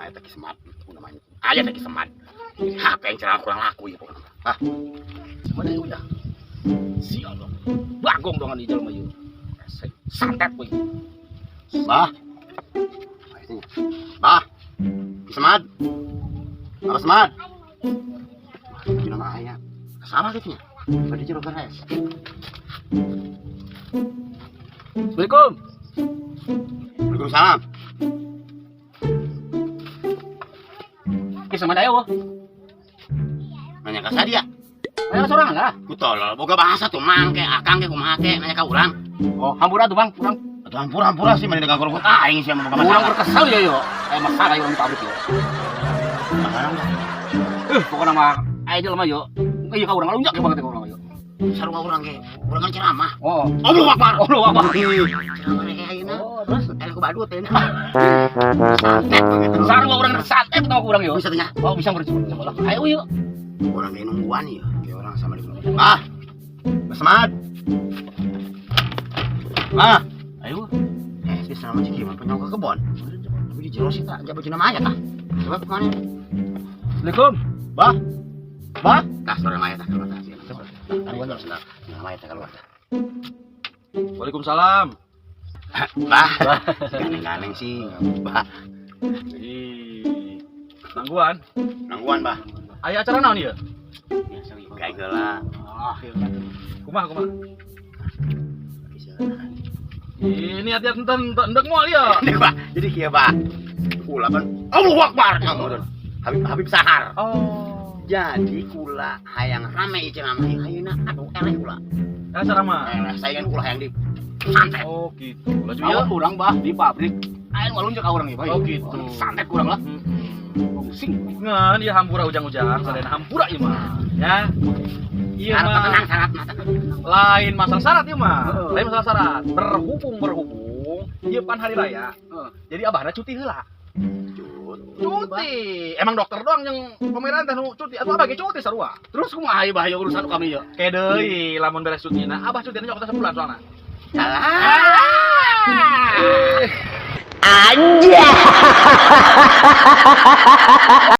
aya teh Semat namanya. Aya teh Semat. HP yang cerah kurang laku ya pokoknya. Hah. Semat aya udah. Sial dong. Bagong dong di jelema ieu. Santet we. Bah. Bah. Semat. Apa Semat? Cina mah aya. Sama gitu nya. Tadi jeruk beres. Assalamualaikum. Waalaikumsalam. Kisah mana ayo? Nanya ka sadia. Aya sorangan lah. Betul, boga bahasa tuh mangke, akang ke kumaha ke nanya ka urang. Oh, hampura tuh Bang, urang. Atuh hampura sih mana dengan gorong aing sih boga bahasa. Urang berkesal ya yo. Masalah yo di pabrik yo. Masalah. Pokona mah aya jelema yo. Ieu ka urang ngalunjak ya banget ka urang yo. Sarua urang ge, urang kan ceramah. Oh, Allahu Akbar. Allahu Akbar. Ceramah ge ayeuna. Terus eleh ku badut teh. Sarua urang santet tong urang yo. Bisa tanya. Oh, bisa bercoba. Ayo yuk. Urang ge nungguan ya. Kayak orang sama di rumah. Ah. Mas Mat. Ma. Ayo. Si sama cik mah penyong ke kebon. Tapi di jero sih tak jabat cenah maya tah. Coba ke mana? Assalamualaikum. Bah. Bah. Tah sore maya tah kalau tah. Waalaikumsalam. Bah, ganeng-ganeng sih, bah. Nangguan, bah. Aya acara naon ieu? Kayak geula. Kumaha? Ini hati-hati enten endek moal ya. Jadi kieu, bah. Kula kan Allahu Akbar. Habib Sahar. Oh. Jadi kula hayang rame ceramah ayeuna aduh eleh kula. Ceramah. Saingan kula hayang di santet. Oh gitu. Laju ya urang bah di pabrik. Ayeuna ngalunjak ka urang ieu. Oh gitu. Santet kurang lah. Pusing. Ngan ieu hampura ujang-ujang, sadayana hampura ieu mah. Ya. Ieu mah tenang syarat mah. Lain masalah syarat ieu mah. Lain masalah syarat. Berhubung ieu pan hari raya. Jadi abahna cuti heula. Cuti. Emang dokter doang yang pemeran teh nu cuti atuh abah ge cuti sarua. Terus kumaha ieu bahaya urusan kami ya? Ke deui lamun beres cutina, abah cutina nyokot sebulan soalna. Salah. Anjay.